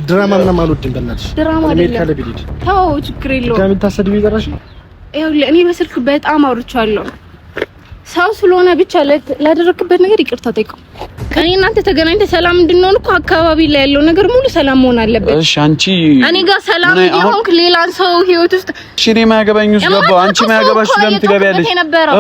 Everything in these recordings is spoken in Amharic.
ድራማ ምናምን አልወድም በእናትሽ ድራማ አይደለም ተው ችግር የለውም ከምን ታሰድቢ ይዘራሽ ይኸውልህ እኔ በስልክ በጣም አውርቻለሁ ሰው ስለሆነ ብቻ ላደረክበት ነገር ይቅርታ ጠይቀው እኔ እናንተ ተገናኝተን ሰላም እንድንሆን እኮ አካባቢ ላይ ያለው ነገር ሙሉ ሰላም መሆን አለበት እሺ አንቺ እኔ ጋር ሰላም ይሆንክ ሌላን ሰው ህይወት ውስጥ እሺ እኔ ማያገባኝ ውስጥ ገባው አንቺ ማያገባሽ ለምን ትገቢያለሽ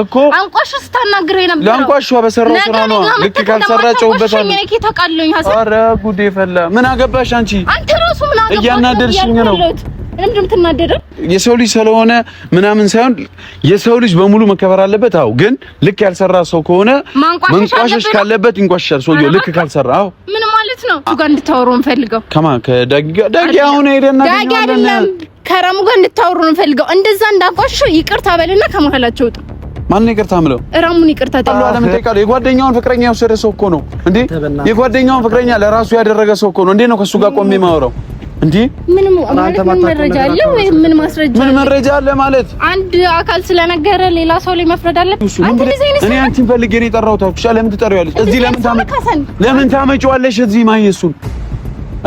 እኮ አንቋሽ ስታናግረኝ ነበር ለአንቋሽ በሰራው ስራ ነው ልክ ካልሰራጨውበታል እኔ ከታቃለኝ ሐሰን ኧረ ጉዴ ፈላ ምን አገባሽ አንቺ አንተ ራሱ ምን አገባሽ እያናደርሽኝ ነው ለምንድን ትናደደው የሰው ልጅ ስለሆነ ምናምን ሳይሆን የሰው ልጅ በሙሉ መከበር አለበት አው ግን ልክ ያልሰራ ሰው ከሆነ መንቋሸሽ ካለበት እንቋሸሽ ሰውየው ልክ ካልሰራ አው ምን ማለት ነው ጋር እንድታወሩ እንፈልገው ዳጊ አሁን ሄደና ዳጊ አይደለም ከረሙ ጋር እንድታወሩ እንፈልገው እንደዛ እንዳቋሸሽ ይቅርታ በልና ከመሐላቸው ወጣ ማን ይቅርታ ምለው ረሙን ይቅርታ ተብሎ ለምን ተቃለ የጓደኛውን ፍቅረኛ የወሰደ ሰው እኮ ነው እንዴ የጓደኛውን ፍቅረኛ ለራሱ ያደረገ ሰው እኮ ነው እንዴ ነው ከሱ ጋር ቆሜ ማወራው እንዴ ምንም መረጃ አለ ወይ ምን ማስረጃ ምን መረጃ አለ ማለት አንድ አካል ስለነገረ ሌላ ሰው ላይ መፍረድ አለበት አንተ እኔ አንቺን ፈልጌ ነው የጠራሁት አልኩሽ ለምን ትጠሪዋለሽ እዚህ ለምን ታመጪዋለሽ እዚህ ማየሱን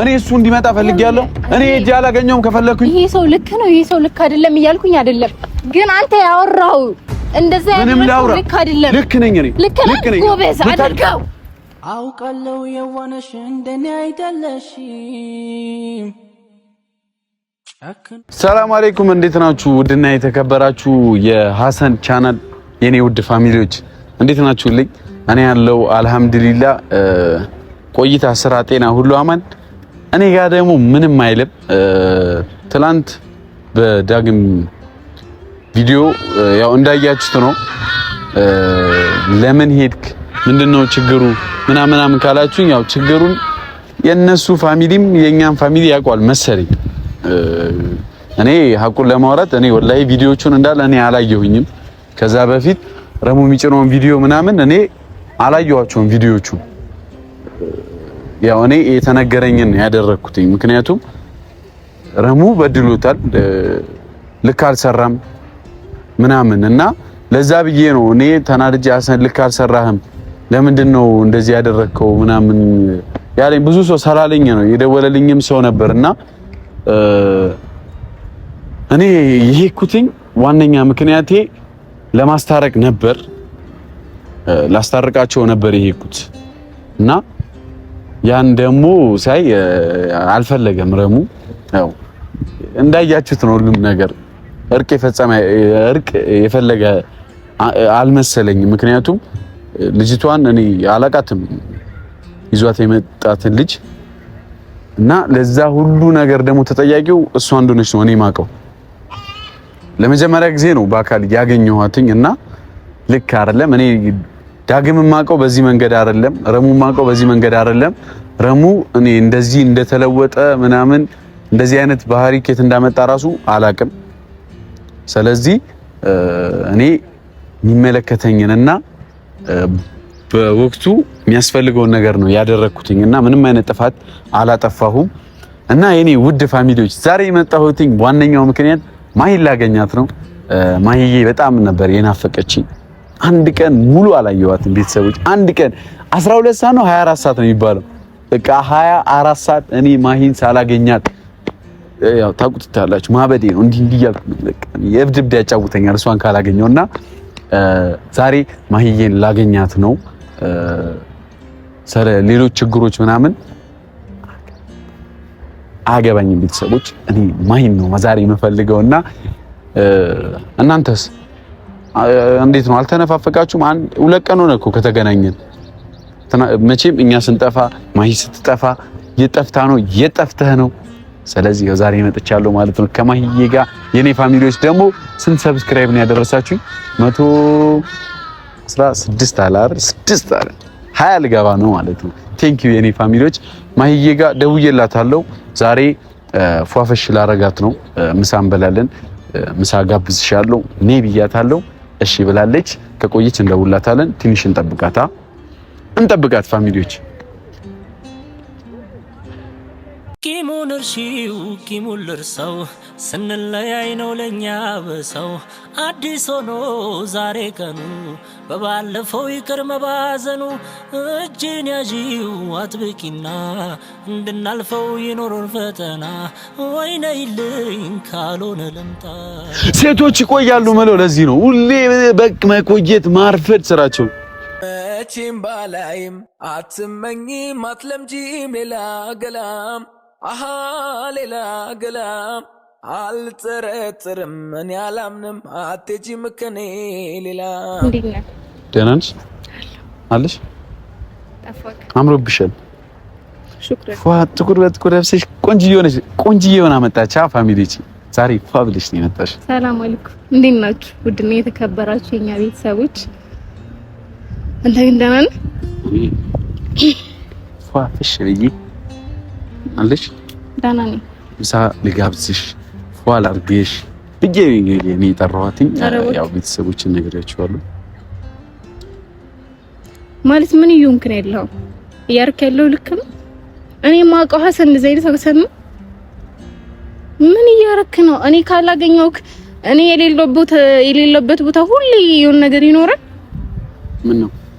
እኔ እሱ እንዲመጣ ፈልጌያለሁ እኔ እጄ አላገኘውም ከፈለኩኝ ይሄ ሰው ልክ ነው ይሄ ሰው ልክ አይደለም እያልኩኝ አይደለም ግን አንተ ያወራው እንደዛ ያለው ልክ አይደለም ልክ ነኝ እኔ ልክ ነኝ ጎበዝ አድርገው አውቃለሁ የዋነሽ እንደኔ አይደለሽም ሰላም አለይኩም እንዴት ናችሁ ውድና የተከበራችሁ የሐሰን ቻናል የኔ ውድ ፋሚሊዎች እንዴት ናችሁልኝ እኔ ያለው አልহামዱሊላህ ቆይታ ስራ ጤና ሁሉ አማን እኔ ጋር ደግሞ ምንም አይልም ትላንት በዳግም ቪዲዮ ያው እንዳያችሁት ነው ለምን ሄድክ ምንድነው ችግሩ ምናምን ካላችሁኝ ያው ችግሩን የነሱ ፋሚሊም የኛም ፋሚሊ ያውቃል መሰለኝ እኔ ሐቁን ለማውራት እኔ ወላሂ ቪዲዮቹን እንዳለ እኔ አላየሁኝም ከዛ በፊት ረሙ የሚጭነውን ቪዲዮ ምናምን እኔ አላየኋቸውም ቪዲዮቹ ያው እኔ የተነገረኝን ያደረኩት ምክንያቱም ረሙ በድሎታል ልክ አልሰራም ምናምን እና ለዛ ብዬ ነው እኔ ተናድጄ ሐሰን ልክ አልሰራህም ለምንድነው እንደዚህ ያደረከው ምናምን ያለኝ ብዙ ሰው ሰላለኝ ነው የደወለልኝም ሰው ነበርና እኔ የሄድኩትኝ ዋነኛ ምክንያቴ ለማስታረቅ ነበር ላስታርቃቸው ነበር የሄድኩት እና ያን ደግሞ ሳይ አልፈለገም ረሙ ያው እንዳያችሁት ነው ሁሉም ነገር እርቅ የፈለገ አልመሰለኝም ምክንያቱም ልጅቷን እኔ አላቃትም ይዟት የመጣትን ልጅ እና ለዛ ሁሉ ነገር ደግሞ ተጠያቂው እሷ እንደሆነች ነው እኔ ማቀው ለመጀመሪያ ጊዜ ነው በአካል ያገኘኋትኝ እና ልክ አይደለም እኔ ዳግም ማቀው በዚህ መንገድ አይደለም ረሙ ማቀው በዚህ መንገድ አይደለም ረሙ እኔ እንደዚህ እንደተለወጠ ምናምን እንደዚህ አይነት ባህሪ ከት እንዳመጣ ራሱ አላቅም ስለዚህ እኔ የሚመለከተኝንና በወቅቱ የሚያስፈልገው ነገር ነው ያደረኩትኝና ምንም አይነት ጥፋት አላጠፋሁም እና የኔ ውድ ፋሚሊዎች ዛሬ የመጣሁትኝ ዋነኛው ምክንያት ማሂን ላገኛት ነው ማሂዬ በጣም ነበር የናፈቀችኝ አንድ ቀን ሙሉ አላየኋትም ቤተሰቦች አንድ ቀን 12 ሰዓት ነው 24 ሰዓት ነው የሚባለው በቃ 24 ሰዓት እኔ ማሂን ሳላገኛት ያው ታውቁታላችሁ ማበዴ ነው እንዲህ ያልኩ በቃ የብድብድ ያጫውተኛል እሷን ካላገኘውና ዛሬ ማሂዬን ላገኛት ነው ሰለ ሌሎች ችግሮች ምናምን አገባኝም ቤተሰቦች እኔ ማሂን ነው ዛሬ የምፈልገውና እናንተስ እንዴት ነው አልተነፋፈቃችሁም ሁለት ቀን ሆነ እኮ ከተገናኘን መቼም እኛ ስንጠፋ ማሂ ስትጠፋ የጠፍታ ነው የጠፍተህ ነው ስለዚህ ዛሬ መጥቻለሁ ማለት ነው ከማሂዬ ጋር የኔ ፋሚሊዎች ደግሞ ስንት ሰብስክራይብ ነው ያደረሳችሁ 116 አላር 6 አለ 20 ልገባ ነው ማለት ነው ቴንክ ዩ የኔ ፋሚሊዎች ማሂዬ ጋር ደውዬላታለሁ ዛሬ ፏፈሽ ላረጋት ነው ምሳ እንበላለን ምሳ ጋብዝሻለሁ እኔ ብያታለሁ እሺ ብላለች ከቆየች እንደውላታለን ትንሽ እንጠብቃት ፋሚሊዎች ቂሙን እርሺው ቂሙን ልርሰው ስንለያይ ነው ለኛ በሰው አዲስ ሆኖ ዛሬ ቀኑ በባለፈው ይቅር መባዘኑ እጅን ያዢው አጥብቂና እንድናልፈው ይኖሩን ፈተና ወይነይልኝ ካልሆነ ልምጣ ሴቶች ይቆያሉ ማለት ለዚህ ነው ሁሌ በቅ መቆየት ማርፈድ ስራቸው መቼም ባላይም አትመኝም አትለምጂም ሌላ ገላም አሃ ሌላ ገላም አልጠረጥርም እኔ አላምንም አትሄጂም ከኔ ሌላ ደህና ነሽ አለሽ አምሮብሻል ሹክራን ጥቁር በጥቁር ለብሰሽ ቆንጅዬ ሆና መጣች ፋሚሊቲ ዛሬ ፋብሊሽ ነው የመጣሽ ሰላም አለይኩም እንዴት ናችሁ ውድና የተከበራችሁ የኛ ቤተሰቦች አንተ ግን ደህና ነህ ፋፍሽ ብዬ አለሽ ደህና ነኝ ምሳ ልጋብዝሽ ፏል አርገሽ ብዬ እኔ ጠራኋትኝ ያው ቤተሰቦችን ነግሬያቸዋለሁ ማለት ምን ይሁንክ ነው ያለው ያርክ ያለው ልክ ነው እኔ ማውቀው ሐሰን እንደዚህ አይነት ሰው ምን እያረክ ነው እኔ ካላገኘውክ እኔ የሌለበት ቦታ ሁሌ የሆነ ነገር ይኖራል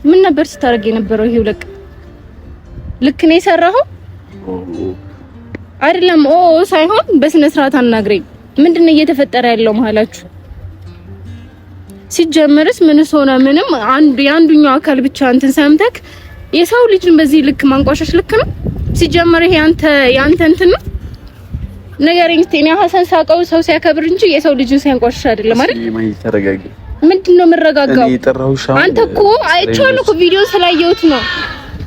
ምን ነበር ስታረግ የነበረው ይሄው ልክ ነው የሰራኸው አይደለም ሳይሆን በስነ ስርዓት አናግረኝ ምንድነው እየተፈጠረ ያለው መሀላችሁ ሲጀመርስ ምንስ ሆነ ምንም ያንዱኛው አካል ብቻ እንትን ሰምተክ የሰው ልጅን በዚህ ልክ ማንቋሸሽ ልክ ነው ሲጀመር ይሄ ያንተ እንትን ነው ነገርኝ እስቲ ሐሰን ሳቀው ሰው ሲያከብር እንጂ የሰው ልጅን ሲያንቋሽሽ አይደለም አይደል ማይ ተረጋጊ ምንድነው መረጋጋው እኔ ጠራሁሽ አንተ እኮ አይቻለሁ እኮ ቪዲዮ ስላየሁት ነው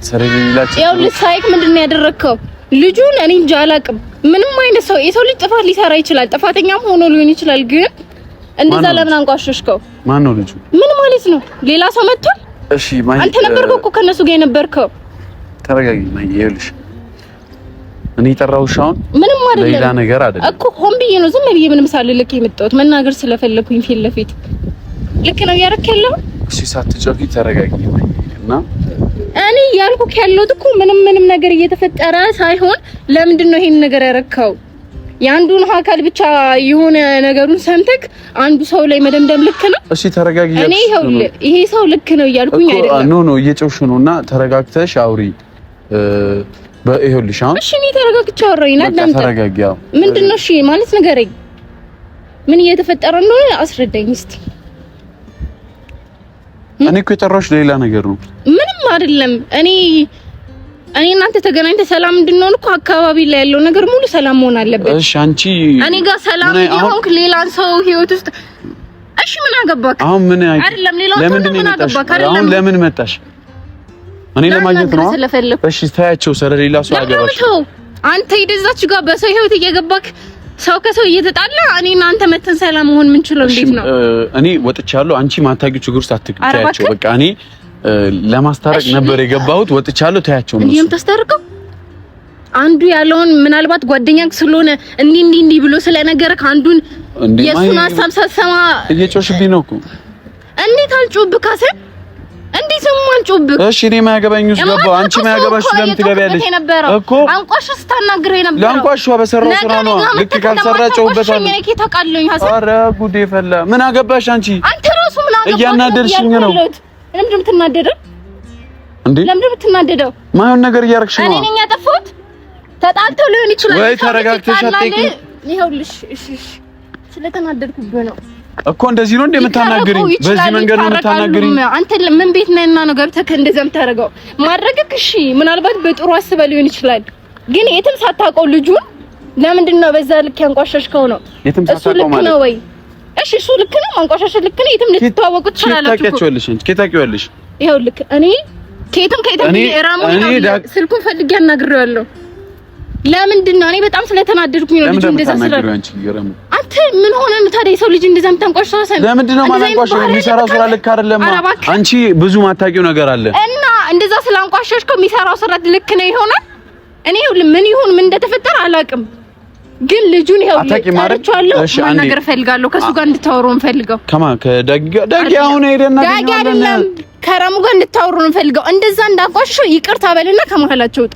ሰረገኝላችሁ ያው ልሳይክ ምንድነው ያደረከው ልጁን እኔ እንጃ አላቅም ምንም አይነት ሰው የሰው ልጅ ጥፋት ሊሰራ ይችላል ጥፋተኛም ሆኖ ሊሆን ይችላል ግን እንደዛ ለምን አንቋሽሽከው ማን ነው ልጁ ምን ማለት ነው ሌላ ሰው መጥቷል እሺ ማይ አንተ ነበርኩ እኮ ከነሱ ጋር የነበርከው ተረጋጊ ማይ ይኸውልሽ እኔ ጠራሁሽ አሁን ምንም አይደለም ሌላ ነገር አይደለም እኮ ሆን ብዬ ነው ዝም ብዬ ምንም ሳልልክ የመጣሁት መናገር ስለፈለኩኝ ፊት ለፊት ልክ ነው ያረከለው እሺ ሳትጮኺ ተረጋጊ ማይ እና እኔ ያልኩክ ያለሁት እኮ ምንም ነገር እየተፈጠረ ሳይሆን ለምንድን ነው ይሄን ነገር ያረከው ያንዱን አካል ብቻ የሆነ ነገሩን ሰምተክ አንዱ ሰው ላይ መደምደም ልክ ነው እሺ ተረጋጊ እኔ ይሄ ሰው ልክ ነው እያልኩኝ አይደለም ኖ እየጮሽ ነውና ተረጋግተሽ አውሪ በይኸውልሽ አሁን እሺ እኔ ተረጋግቼ አወራኝ እናንተ ተረጋጊ ያው ምንድነው እሺ ማለት ንገረኝ ምን እየተፈጠረ እንደሆነ አስረዳኝ እስቲ እኔ እኮ የጠራሁሽ ሌላ ነገር ነው ምንም አይደለም እኔ እናንተ ተገናኝተ ሰላም እንድንሆን እኮ አካባቢ ላይ ያለው ነገር ሙሉ ሰላም መሆን አለበት እሺ አንቺ እኔ ጋር ሰላም ይሆንክ ሌላ ሰው ህይወት ውስጥ እሺ ምን አገባክ አሁን ምን አይደለም ሌላው ምን አገባክ አሁን ለምን መጣሽ እኔ ለማግኘት ነው እሺ ታያቸው ስለሌላ ሰው አገባሽ አንተ ይደዛች ጋር በሰው ህይወት እየገባክ ሰው ከሰው እየተጣላ እኔ እናንተ መተን ሰላም መሆን ምን ችለው እንዴት ነው እኔ ወጥቻለሁ አንቺ ማታጊው ችግር ውስጥ አትግታያቸው በቃ እኔ ለማስታረቅ ነበር የገባሁት ወጥቻለሁ ታያቸው ነው ይሄም ተስተርቀው አንዱ ያለውን ምናልባት ጓደኛክ ስለሆነ እንዲህ ብሎ ስለነገርክ አንዱን የሱን ሐሳብ ሳሰማ እየጮሽብኝ ነው እኮ እንዴት አልጮብክ አሰን እንዴት ማልጮብክ እሺ እኔ ማያገባኝ ውስጥ ገባው አንቺ ማያገባሽ ለምን ትገቢያለሽ እኮ አንቋሽ ስታናግረኝ ነበር ለአንቋሽዋ በሰራው ስራ ነው ልክ ካልሰራጨውበት እኔ ከታ ቃልኝ ሐሰን ኧረ ጉዴ ፈላ ምን አገባሽ አንቺ አንተ ራሱ ምን አገባሽ እያናደርሽኝ ነው ለምን የምትናደደው እንዴ ለምን የምትናደደው ማይሆን ነገር እያረግሽ ነው እኔ ነኝ ያጠፋሁት ተጣልተው ሊሆን ይችላል ወይ ተረጋግተሽ አትይኝ ይኸውልሽ እሺ ስለተናደድኩብህ ነው እኮ እንደዚህ ነው እንደምታናግሪኝ በዚህ መንገድ ነው የምታናግሪኝ አንተ ምን ቤት ነህና ነው ገብተህ እንደዛ የምታረጋው ማድረግክ እሺ ምናልባት በጥሩ አስበህ ሊሆን ይችላል ግን የትም ሳታውቀው ልጁን ለምንድን ነው በዛ ልክ ያንቋሸሽከው ነው እሱ ልክ ነው ወይ እሺ እሱ ልክ ነው ማንቋሸሽ ልክ ነው የትም ልትተዋወቁ ትችላላችሁ ታውቂያለሽ እንጂ ከታውቂዋለሽ ይኸው ልክ እኔ ከየትም ራሙ ስልኩን ፈልጌ አናግሬዋለሁ ለምንድን ነው እኔ በጣም ስለተናደድኩኝ ነው ልጁ እንደዛ ስለራው አንተ ምን ሆነ ነው ታዲያ የሰው ልጅ እንደዛ የምታንቋሽው ሰን ለምንድን ነው ማንቋሽው የሚሰራው ስራ ልክ አይደለም አንቺ ብዙ ማታውቂው ነገር አለ እና እንደዛ ስላንቋሸሽከው የሚሰራው ስራ ልክ ነው ይሆናል እኔ ምን ይሁን ምን እንደተፈጠረ አላውቅም ግን ልጁን ይሄው ታርቻለሁ ማናገር ፈልጋለሁ ከሱ ጋር እንድታወሩ እንፈልገው ከዳጊ አሁን ሄደና ከራሙ ጋር እንድታወሩ እንፈልገው እንደዛ እንዳንቋሽሽው ይቅርታ በልና ከመሀላቸው ወጣ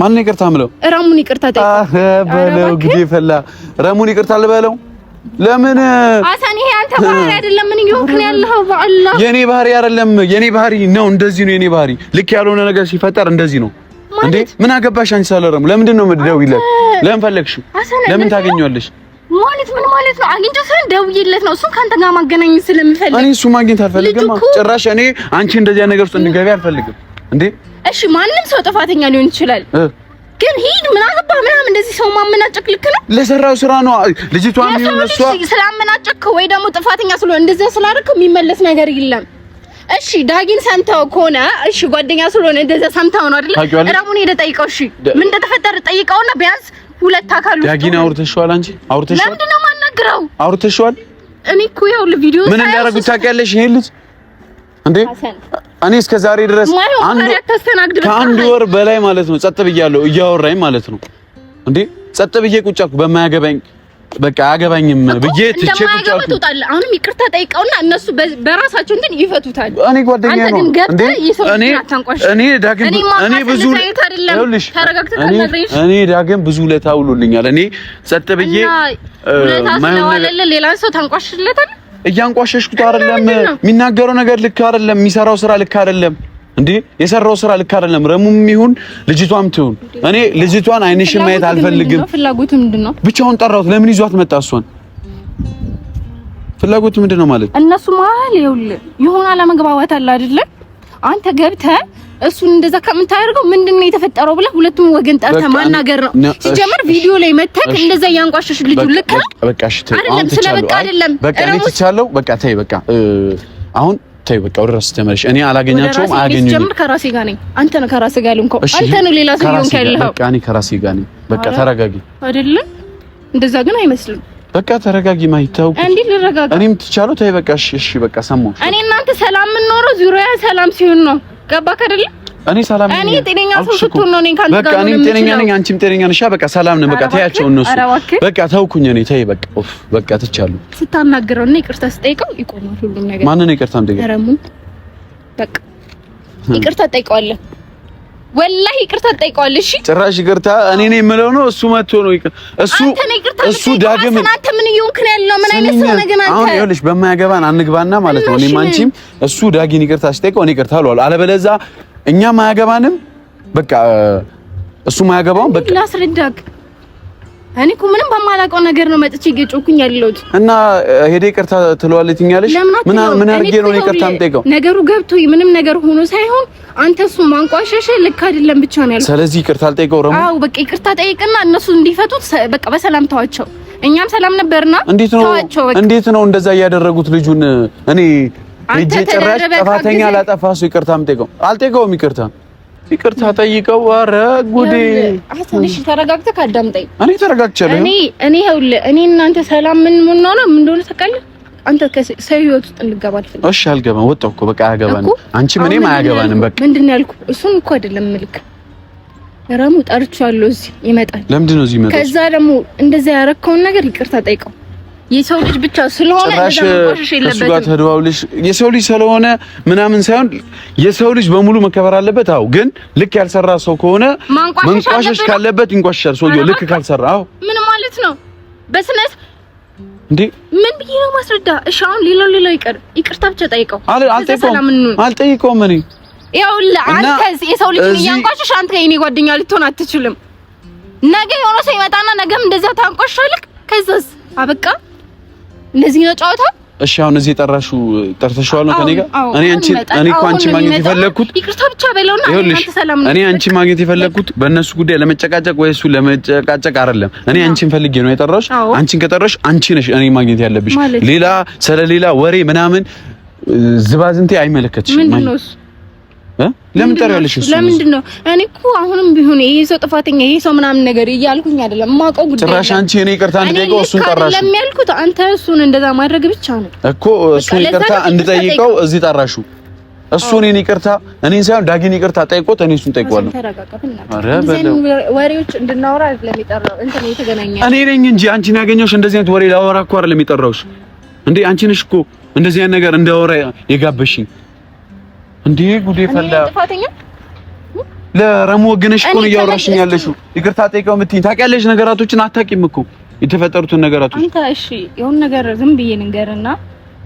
ማን ነው ይቅርታ ምለው? ረሙን ይቅርታ ጠይቀው በለው ግዴ ፈላ ረሙን ይቅርታ ልበለው። ለምን አሳን ይሄ አንተ ባህሪ አይደለም። ምን ይሆንክ ነው ያለው? በአላህ የኔ ባህሪ አይደለም። የኔ ባህሪ ነው እንደዚህ ነው። የኔ ባህሪ ልክ ያልሆነ ነገር ሲፈጠር እንደዚህ ነው እንዴ። ምን አገባሽ አንቺ ሳለረሙ? ለምንድን ነው የምትደውይለት? ለምን ፈለግሽው? ለምን ታገኘዋለሽ? ማለት ምን ማለት ነው? አግኝቼው ሰው ደውዬለት ነው እሱን ካንተ ጋር ማገናኘት ስለምፈልግ። እኔ እሱ ማግኘት አልፈልግም ጭራሽ። እኔ አንቺ እንደዚህ ነገር ውስጥ እንድገቢ አልፈልግም እንዴ። እሺ ማንም ሰው ጥፋተኛ ሊሆን ይችላል፣ ግን ሂድ ምን አገባ ምናምን እንደዚህ ሰው ማመናጨቅ ልክ ነው? ለሰራው ስራ ነው ልጅቷን ቢሆን እሷ ስላመናጨቅ ወይ ደግሞ ጥፋተኛ ስለሆነ እንደዛ ስላደረክ የሚመለስ ነገር የለም። እሺ ዳጊን ሰምተው ከሆነ እሺ ጓደኛ ስለሆነ እንደዛ ሰምተው ነው አይደል? ረሙን ሄደ ጠይቀው። እሺ ምን እንደተፈጠረ ጠይቀውና ቢያንስ ሁለት አካሉ ዳጊን አውርተሽዋል? አንቺ አውርተሽዋል? ለምንድን ነው የማናግረው? አውርተሽዋል? እኔ እኮ ያው ቪዲዮ ምን እንዳደረጉት ታውቂያለሽ? ይሄ ልጅ እንዴ እኔ እስከ ዛሬ ድረስ ከአንድ ወር በላይ ማለት ነው ጸጥ ብያለሁ፣ እያወራኝ ማለት ነው እንዴ ጸጥ ብዬ ቁጭ አልኩ። በማያገባኝ በቃ አያገባኝም ብዬ ትቼ ቁጭ አልኩ። አሁንም ይቅርታ ጠይቀውና እነሱ በራሳቸው እንትን ይፈቱታል። እኔ ጓደኛዬ ነው እንዴ እኔ ዳግም እኔ ብዙ እኔ ዳግም ብዙ ለታ ውሎልኛል። እኔ ጸጥ ብዬ ሌላ ሰው ታንቋሽለታል። እያንቋሸሽኩት አይደለም። የሚናገረው ነገር ልክ አይደለም። የሚሰራው ስራ ልክ አይደለም እንዴ የሰራው ስራ ልክ አይደለም። ረሙም ይሁን ልጅቷም ትሁን እኔ ልጅቷን አይንሽን ማየት አልፈልግም። ፍላጎቱ ምንድነው? ብቻውን ጠራሁት። ለምን ይዟት መጣ? እሷን ፍላጎቱ ምንድነው ማለት? እነሱ መሀል ይኸውልህ የሆነ አለመግባባት አለ አይደለ? አንተ ገብተህ እሱን እንደዛ ከምታደርገው ምንድነው የተፈጠረው ብለህ ሁለቱም ወገን ጠርተህ ማናገር ነው። ሲጀመር ቪዲዮ ላይ መተክ እንደዛ ያንቋሸሽ ልጁ ልክ ነው። በቃ እሺ አይደለም ስለበቃ አይደለም በቃ እኔ ትቻለሁ። በቃ ተይ በቃ አሁን ተይ በቃ ወደ ራስህ ተመለሽ። እኔ አላገኛቸውም አያገኙኝም። ሲጀምር ከራሴ ጋር ነኝ። አንተ ነህ ከራስህ ጋር ልንኮ አንተ ነው ሌላ ሰው ይሆን ካለህ በቃ እኔ ከራሴ ጋር ነኝ። በቃ ተረጋጊ። አይደለም እንደዛ ግን አይመስልም። በቃ ተረጋጊ። ማይታው እንዴ ልረጋጋ። እኔም ትቻለሁ። ተይ በቃ እሺ በቃ ሰማሁ። እኔ እናንተ ሰላም የምንኖረው ዙሪያ ሰላም ሲሆን ነው። ገባክ አይደል? እኔ ሰላም ነኝ። እኔ ጤነኛ ሰው ስትሆን ነው ነኝ ካንተ ጋር። በቃ እኔ ጤነኛ ነኝ፣ አንቺም ጤነኛ ነሽ። በቃ ሰላም ነን። በቃ ተያቸው እነሱ። በቃ ተውኩኝ እኔ። ተይ በቃ ኦፍ በቃ ትቻለሁ። ስታናግረው እና ይቅርታ ስጠይቀው ይቆማል ሁሉም ነገር። ማን ነው ይቅርታ የምጠይቀው? ረሙን በቃ ይቅርታ ጠይቀዋለህ። ወላሂ ይቅርታ ጠይቀዋለህ። እሺ ጭራሽ ይቅርታ እኔ ነኝ የምለው ነው እሱ መጥቶ ነው እሱ ዳግም አንተ ምን እየሆንክ ነው ያለው? ምን አይነት ሰው ነህ ግን አንተ? አሁን ይኸውልሽ በማያገባን አንግባና ማለት ነው። እኔም አንቺም እሱ ዳጊን ይቅርታ ሲጠይቀው እኔ ይቅርታ አለዋለሁ። አለበለዚያ እኛም አያገባንም። በቃ እሱ ማያገባውን በቃ ላስረዳክ። እኔ እኮ ምንም በማላውቀው ነገር ነው መጥቼ እየጮኩኝ ያለሁት እና ሄደ ይቅርታ ትለዋለች ትኛለሽ። ምን አድርጌ ነው ይቅርታ የምጠይቀው? ነገሩ ገብቶኝ ምንም ነገር ሆኖ ሳይሆን አንተ እሱ ማንቋሸሽ ልክ አይደለም ብቻ ነው ያልኩት። ስለዚህ ይቅርታ አልጠይቀው ረሙ። አዎ በቃ ይቅርታ ጠይቅና እነሱ እንዲፈቱት በቃ በሰላም ተዋቸው። እኛም ሰላም ነበርና እንዴት ነው እንደዛ እያደረጉት ልጁን? እኔ እጄ ጭራሽ ጥፋተኛ ላጠፋ ሰው ይቅርታ የምጠይቀው? አልጠይቀውም ይቅርታ ይቅርታ ጠይቀው። ኧረ ጉዴ! ትንሽ ተረጋግተህ አዳምጠኝ። እኔ ተረጋግቻለሁ። እኔ ይኸውልህ እኔ እናንተ ሰላም ምን ነው እንደሆነ ታውቃለህ። አንተ ከሰው ህይወት ውስጥ እንድገባ አልፈልግም። እሺ አልገባም። ወጣሁ እኮ በቃ አያገባንም። አንቺም እኔም አያገባንም። በቃ ምንድን ነው ያልኩህ? እሱን እኮ አይደለም ምልክ ረሙ ጠርቻለሁ። እዚህ ይመጣል። ለምንድን ነው እዚህ ይመጣል? ከዛ ደግሞ እንደዛ ያረከውን ነገር ይቅርታ ጠይቀው። የሰው ልጅ ብቻ ስለሆነ እንደዛ መቆሸሽ የለበትም። እሱ ጋር ተደዋውልሽ የሰው ልጅ ስለሆነ ምናምን ሳይሆን የሰው ልጅ በሙሉ መከበር አለበት። አዎ ግን ልክ ያልሰራ ሰው ከሆነ መንቋሸሽ ካለበት ይንቋሸሻል ሰውየው ልክ ካልሰራ። አዎ ምን ማለት ነው? በስነስ እንዴ ምን ብዬ ነው ማስረዳ? እሺ አሁን ሌላው ይቅር ይቅርታ ብቻ ጠይቀው። አልጠይቀውም እኔ ይኸውልህ አንተ የሰው ልጅ እያንቋሸሽ አንተ የኔ ጓደኛ ልትሆን አትችልም። ነገ የሆነ ሰው ይመጣና ነገም እንደዛ ታንቋሸሻለህ። ከዛስ አበቃ። እንደዚህ ነው ጨዋታ። እሺ አሁን እዚህ ጠርተሽዋል ነው ከኔ ጋር? እኔ እኮ አንቺ ማግኘት የፈለኩት ይቅርታ ብቻ በለውና አንተ ሰላም ነው። እኔ አንቺ ማግኘት የፈለኩት በእነሱ ጉዳይ ለመጨቃጨቅ ወይ እሱ ለመጨቃጨቅ አይደለም። እኔ አንቺን ፈልጌ ነው የጠራሁሽ። አንቺን ከጠራሽ አንቺ ነሽ እኔ ማግኘት ያለብሽ። ሌላ ስለሌላ ወሬ ምናምን ዝባዝንቴ አይመለከትሽም። ምንድነው እሱ? ለምን ጠራለሽ? እሱ ለምንድን ነው? እኔ እኮ አሁንም ቢሆን ይሄ ሰው ጥፋተኛ ይሄ ሰው ምናምን ነገር እያልኩኝ አይደለም። ማውቀው ጉዳይ ጭራሽ አንቺ እኔ ይቅርታ እንድጠይቀው እሱን ጠራሽ? ለምን ያልኩት አንተ እሱን እንደዛ ማድረግ ብቻ ነው እኮ። እሱን ይቅርታ እንድጠይቀው እዚህ ጠራሹ። እሱ እኔን ይቅርታ እኔን ሳይሆን ዳጊን ይቅርታ ጠይቆት እኔ እሱን ጠይቀዋለሁ። ኧረ በለው ወሬዎች እንድናወራ አይደለም የጠራው እንትን የተገናኘ እኔ ነኝ እንጂ አንቺን ያገኘሁሽ እንደዚህ አይነት ወሬ ላወራ እኮ አይደለም የጠራሁሽ። እንዴ አንቺ ነሽ እኮ እንደዚህ አይነት ነገር እንዳወራ የጋበሽኝ። እንዴ ጉዴ ፈላ። ለረሙ ወገነሽ እኮ ነው እያወራሽኝ ያለሽው። ይቅርታ ጠይቀው የምትይኝ ታውቂያለሽ። ነገራቶችን አታውቂም እኮ የተፈጠሩትን ነገራቶች። አንተ እሺ የሆነ ነገር ዝም ብዬ ንገርና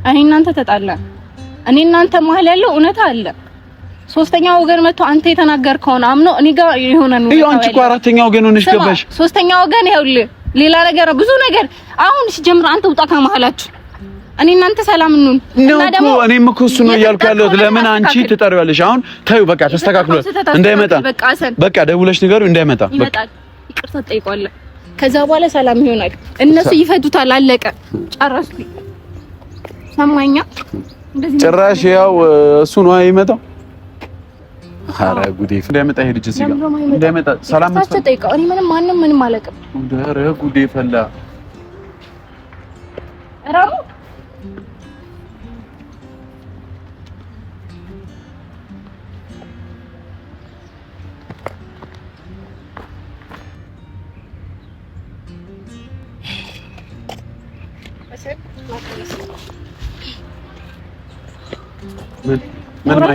እኔ እናንተ ተጣላን። እኔ እናንተ መሀል ያለው እውነታ አለ። ሶስተኛ ወገን መጥቶ አንተ የተናገርከውን አምኖ እኔ ጋር የሆነ ነው። ይሄ አንቺ እኮ አራተኛ ወገን ሆነሽ ገባሽ። ሶስተኛ ወገን ይኸውልህ ሌላ ነገር ብዙ ነገር አሁን ሲጀምር አንተ ውጣ ከመሀላችሁ። እኔ እናንተ ሰላም እንሁን እና ደግሞ እኔም እኮ እሱ ነው እያልኩ ያለሁት። ለምን አንቺ ትጠሪዋለሽ? አሁን ታዩ በቃ ተስተካክሎ እንዳይመጣ በቃ ደውለሽ ንገሪው እንዳይመጣ በቃ ይቅርታ ጠይቋለሁ። ከዛ በኋላ ሰላም ይሆናል። እነሱ ይፈቱታል። አለቀ ጨረስኩ። ሰማኛ እንደዚህ ጭራሽ ያው እሱ ነው አይመጣው። ኧረ ጉዴ እንዳይመጣ ይሄ ልጅ እዚህ ጋር እንዳይመጣ ሰላም ተጠይቀው። እኔ ምንም አለቅም። ኧረ ጉዴ ፈላ ራሙ ምን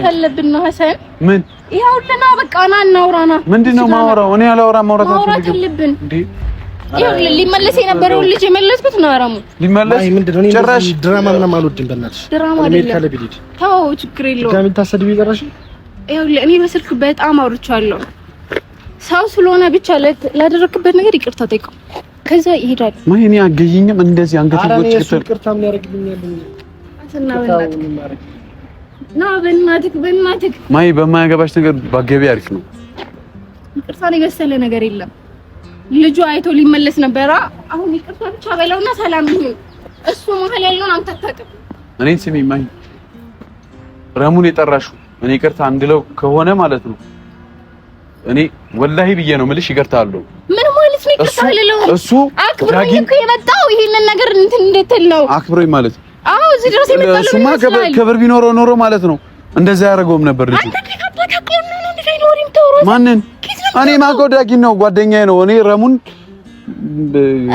አለብን ነው ሐሰን? ምን ይኸውልና በቃ ና እናውራና። ምንድነው ማውራው? እኔ አላወራም። ማውራት አለብን እንዴ? ይኸውልህ ሊመለስ የነበረውን ልጅ የመለስኩት ነው። አራሙ ሊመለስ ምንድነው? ጭራሽ ድራማ ምናምን አልወድም። በእናትሽ ድራማ አይደለም። ተው ችግር የለውም። ጋር የምታሰድቢ ይዘራሽ። ይኸውልህ እኔ በስልክ በጣም አውርቻለሁ። ሰው ስለሆነ ብቻ ላደረክበት ነገር ይቅርታ ጠይቀው። ከዛ ይሄዳል። ማይኔ አገኘኝም እንደዚህ አንገት ይጎጭ ይተል ይቅርታ ምን ያደርግልኛል? አሰና በእናትህ ማይ በማያገባሽ ነገር ባገቢ አሪፍ ነው። ይቅርታን የመሰለ ነገር የለም። ልጁ አይቶ ሊመለስ ነበር። አሁን ይቅርታ ብቻ በለውና ሰላም ይሁን። እሱ መሀል ያለውን አንተ አታውቅም። እኔን ስሚ ማይ ረሙን የጠራሽው እኔ ይቅርታ እንድለው ከሆነ ማለት ነው እኔ ወላሂ ብዬ ነው የምልሽ ይቅርታ አለው። ምን ማለት ነው ይቅርታ አለው? እሱ አክብሮኝ እኮ የመጣው ይሄንን ነገር እንትን እንድትል ነው። አክብሮኝ ማለት አዎ እዚህ ድረስ የመጣው እሱማ ክብር ቢኖረው ኖሮ ማለት ነው እንደዛ ያደርገውም ነበር ልጅ። አንተ ከከባድ አቆም ነው እንደዚህ ነው። ማንን እኔ ማውቀው ዳጊን ነው ጓደኛዬ ነው። እኔ ረሙን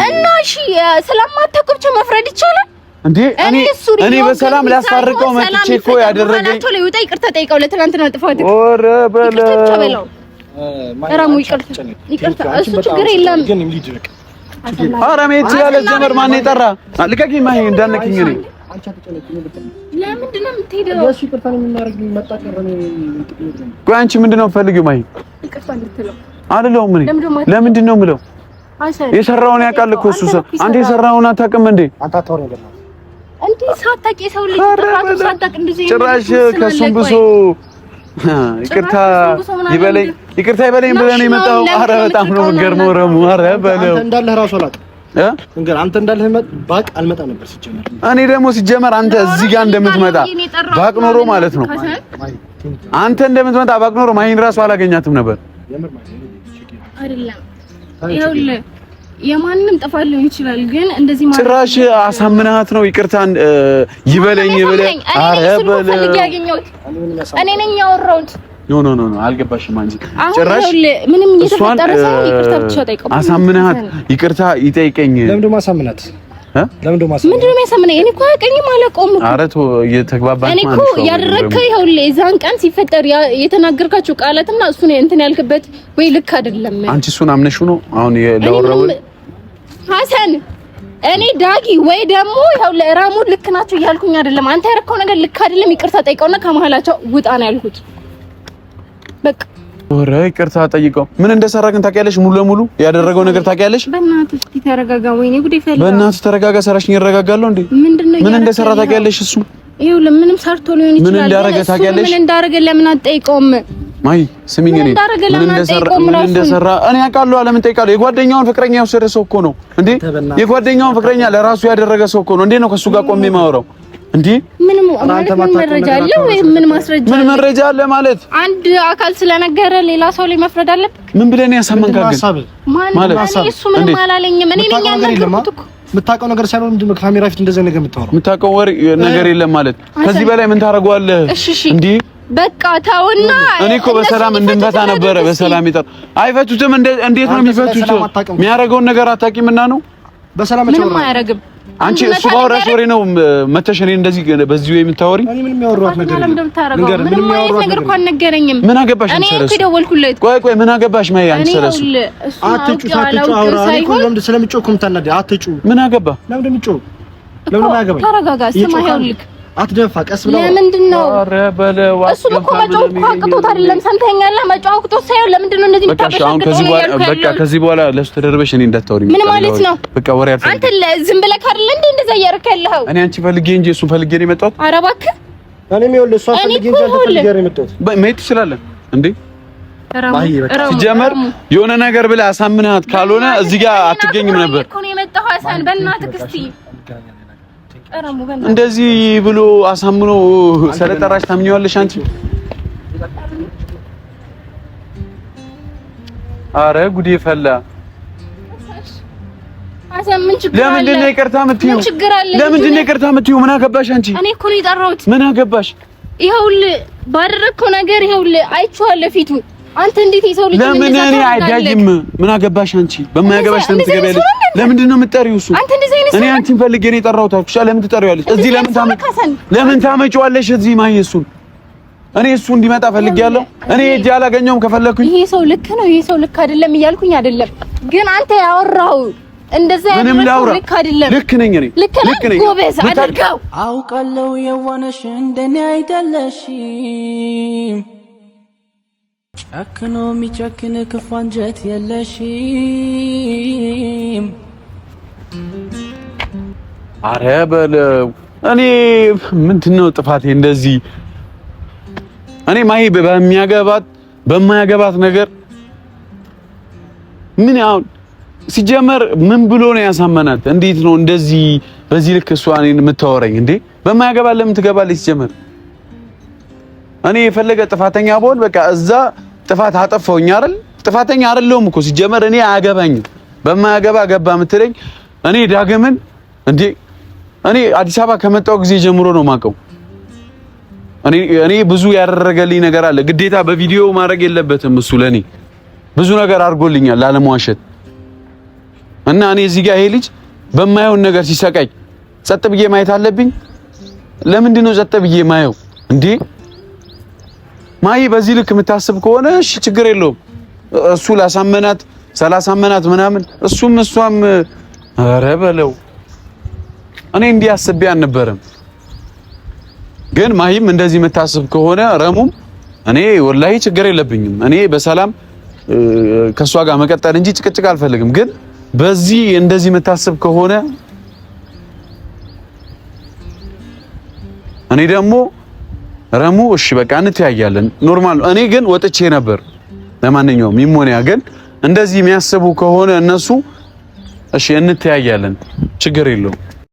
እና እሺ ስለማታውቀው ብቻ መፍረድ ይቻላል እንዴ? እኔ በሰላም ላስታርቀው መጥቼ እኮ ያደረገኝ ቶሎ ይውጣ። ይቅርታ ጠይቀው ለትናንትና ጥፋት። ኦረ በለው ረሙ ይቅርታ እሱ ችግር የለም ግን ሊድርቅ ኧረ መሄድ ትችላለህ። ጀመር ማን የጠራ ልቀቂኝ ማይ እንዳነኪኝ ነኝ። ለምንድን ነው የምትሄደው? እሱ ይቅርታ ነው የምናደርገው። መጣቀረን ቆይ አንቺ ምንድን ነው የምትፈልጊው? ማይ ይቅርታ እንድትለው አይደለም። ምን ለምንድን ነው የምለው? የሰራውን ያውቃል እኮ እሱ። አንተ የሰራውን አታውቅም እንዴ? አንተ አታወራው ነገር እንዴ? ሳታውቂ ሰው ልጅ ጥፋቱ ሳታውቅ እንደዚህ ጭራሽ ከሱም ብሶ ይቅርታ ይበለኝ ብለህ ነው የመጣው። ኧረ በጣም ነው የምትገርመው ረሙ። ኧረ በለው እንዳለህ ራሱ አላውቅም እንግዲህ አንተ እንዳለህ ባቅ አልመጣም ነበር ሲጀመር። እኔ ደግሞ ሲጀመር አንተ እዚህ ጋር እንደምትመጣ ባቅ ኖሮ ማለት ነው አንተ እንደምትመጣ ባቅ ኖሮ ማይን ራሱ አላገኛትም ነበር። አይደለም ይኸውልህ የማንንም ጥፋት ሊሆን ይችላል፣ ግን እንደዚህ ማለት ጭራሽ አሳምናት ነው ይቅርታን ይበለኝ ብለህ ኧረ በለው እኔ ነኝ ያወራሁት። ኖ አልገባሽም አንቺ። ጭራሽ ምንም እየተፈጠረ ሳይሆን ይቅርታ ብቻ ጠይቀው። አሳምናት ይቅርታ ይጠይቀኝ። ለምንድን ነው ማሳምናት? ምንድን ነው የሚያሳምነኝ? እኔ እኮ አያውቅኝም አላውቀውም። ኧረ ተው እየተግባባን እኔ እኮ ያደረግከው ይኸውልህ የዛን ቀን ሲፈጠር የተናገርካቸው ቃላትና እሱን እንትን ያልክበት ወይ ልክ አይደለም። አንቺ እሱን አምነሽው ነው አሁን ለወራው ሐሰን እኔ ዳጊ ወይ ደግሞ ይኸውልህ ራሙ ልክ ናቸው እያልኩኝ አይደለም። አንተ ያደረከው ነገር ልክ አይደለም። ይቅርታ ጠይቀውና ከመሀላቸው ውጣ ነው ያልኩት። በቃ ወረ ይቅርታ ጠይቀው። ምን እንደሰራ ግን ታውቂያለሽ? ሙሉ ለሙሉ ያደረገው ነገር ታውቂያለሽ? በእናትህ እስኪ ተረጋጋ። ወይኔ ጉዴ ፈላ። በእናትህ ተረጋጋ። ሰራሽኝ ይረጋጋለሁ እንዴ? ምን እንደሰራ ታውቂያለሽ? እሱ ይኸውልህ ምንም ሰርቶ ሊሆን ይችላል። ምን እንዳደረገ ታውቂያለሽ? ምን እንዳደረገ ለምን አትጠይቀውም? ማይ ስሚኝ፣ እኔ ምን እንደሰራ እኔ አውቃለሁ። ለምን ጠይቃለሁ? የጓደኛውን ፍቅረኛ የወሰደ ሰው እኮ ነው እንዴ? የጓደኛውን ፍቅረኛ ለራሱ ያደረገ ሰው እኮ ነው እንዴ? ነው ከሱ ጋር ቆሜ ማወራው እንዴ? ምን መረጃ አለ ወይ? ምን ማስረጃ? ምን መረጃ አለ ማለት አንድ አካል ስለነገረ ሌላ ሰው ላይ መፍረድ አለበት? ምን ብለህ ነው ያሳመንካገ ማለት እሱ ምንም አላለኝም። እኔ ነኝ ያናገርኩት እኮ የምታውቀው ነገር ሳይሆን ምንድን ነው ካሜራ ፊት እንደዚህ ነገር የምታወራው? የምታውቀው ወሬ ነገር የለም ማለት ከዚህ በላይ ምን ታደርገዋለህ እንዴ? በቃ ተውና እኔ እኮ በሰላም እንድንፈታ ነበረ። በሰላም ይጠር አይፈቱትም። እንዴት ነው የሚፈቱት? የሚያደርገውን ነገር አታውቂምና ነው። በሰላም ምንም አያደርግም። አንቺ እሱ ባወራሽ ወሬ ነው መተሽ እኔ እንደዚህ በዚህ ወይ የምታወሪ? እኔ ምንም ያወራሁት ነገር የለም። ምንም ያወራሁት ነገር እኮ አልነገረኝም። ምን አገባሽ? እኔ እኮ ደወልኩለት። ቆይ ምን አገባሽ? ማይ አንቺ ስለሱ አትጩ አውራ እኮ ለምን ስለምጮህ ምታናደ አትጩ። ምን አገባ? ለምን እንደምጮህ ለምን ማያገባ? ተረጋጋ። ስማ ይኸውልህ አትደፋ፣ ቀስ ብለው። ለምንድን ነው? ኧረ በለው እሱ እኮ መጫወት እኮ አቅቶት አይደለም። ሰምተኸኛል? መጫወት እኮ ሳይሆን ለምንድን ነው እንደዚህ የምታበሻው? በቃ ከዚህ በኋላ ለሱ ተደርበሽ እኔ እንዳታወሪኝ። ምን ማለት ነው? በቃ ወሬ አልፈልግም። አንተ ዝም ብለህ አይደል እንዴ እንደዛ እያደረክ ያለኸው? እኔ አንቺ ፈልጌ እንጂ እሱ ፈልጌ ነው የመጣሁት። ኧረ እባክህ እኔም ይኸውልህ እሷ ፈልጌ እንጂ አንተ ፈልጌ ነው የመጣሁት። መሄድ ትችላለህ እንዴ? ሲጀመር የሆነ ነገር ብለህ አሳምናት ካልሆነ እዚህ ጋር አትገኝም ነበር እኮ ነው የመጣኸው። ሀሳን በእናትህ እስቲ እንደዚህ ብሎ አሳምኖ ስለጠራሽ ታምኚዋለሽ አንቺ? አረ ጉዴ ፈላ። አሳምን ችግር አለ? ለምንድን ነው ይቅርታ የምትይው? ለምንድን ነው ይቅርታ የምትይው? ምን አገባሽ አንቺ? እኔ እኮ ነው የጠራሁት። ምን አገባሽ? ይኸውልህ ባደረግከው ነገር ይኸውልህ አይቼዋለሁ ፊቱ። አንተ እንዴት የሰው ልጅ ለምን እኔ አይዳይም? ምን አገባሽ አንቺ? በማያገባሽ ለምን ትገቢያለሽ? ለምንድን ነው የምትጠሪው እሱ? እኔ አንቺን ፈልጌ ነው የጠራሁት አልኩሽ። ለምን ትጠሪዋለሽ? እዚህ ለምን ታመጪዋለሽ? እዚህ ማይ እሱን እኔ እሱ እንዲመጣ ፈልጌያለሁ። እኔ እጄ አላገኘውም። ከፈለኩኝ ይሄ ሰው ልክ ነው፣ ይሄ ሰው ልክ አይደለም እያልኩኝ አይደለም፣ ግን አንተ ያወራው እንደዛ ያለው ልክ አይደለም። ልክ ነኝ እኔ ልክ ነኝ። ጎበዝ አድርገው። አውቃለሁ የዋነሽ እንደኔ አይደለሽም፣ ጨክኖ የሚጨክን ክፉ አንጀት የለሽም። አረ በለው። እኔ ምንድነው ጥፋቴ እንደዚህ? እኔ ማይ በማያገባት ነገር ምን አሁን ሲጀመር ምን ብሎ ነው ያሳመናት? እንዴት ነው እንደዚህ በዚህ ልክ እሷ እኔን የምታወራኝ እንዴ? በማያገባት ለምን ትገባለች? ሲጀመር እኔ የፈለገ ጥፋተኛ ብሆን በቃ እዛ ጥፋት አጠፋውኝ አይደል? ጥፋተኛ አይደለሁም እኮ ሲጀመር እኔ አያገባኝም። በማያገባ ገባ የምትለኝ እኔ ዳግምን እንዴ እኔ አዲስ አበባ ከመጣው ጊዜ ጀምሮ ነው ማቀው። እኔ ብዙ ያደረገልኝ ነገር አለ። ግዴታ በቪዲዮ ማድረግ የለበትም እሱ ለኔ ብዙ ነገር አድርጎልኛል ላለመዋሸት። እና እኔ እዚህ ጋር ይሄ ልጅ በማየውን ነገር ሲሰቃይ ጸጥ ብዬ ማየት አለብኝ? ለምንድን ነው ጸጥ ብዬ ማየው እንዴ? ማይ በዚህ ልክ የምታስብ ከሆነ እሺ ችግር የለውም። እሱ ላሳመናት ሰላሳመናት ምናምን እሱም እሷም ኧረ በለው። እኔ እንዲህ አስቤ አልነበረም። ግን ማሂም እንደዚህ የምታስብ ከሆነ ረሙም እኔ ወላሂ ችግር የለብኝም። እኔ በሰላም ከሷ ጋር መቀጠል እንጂ ጭቅጭቅ አልፈልግም። ግን በዚህ እንደዚህ የምታስብ ከሆነ እኔ ደግሞ ረሙ እሺ በቃ እንተያያለን ኖርማል። እኔ ግን ወጥቼ ነበር። ለማንኛውም ይሞኒያ ግን እንደዚህ የሚያስቡ ከሆነ እነሱ እሺ እንተያያለን ችግር የለውም።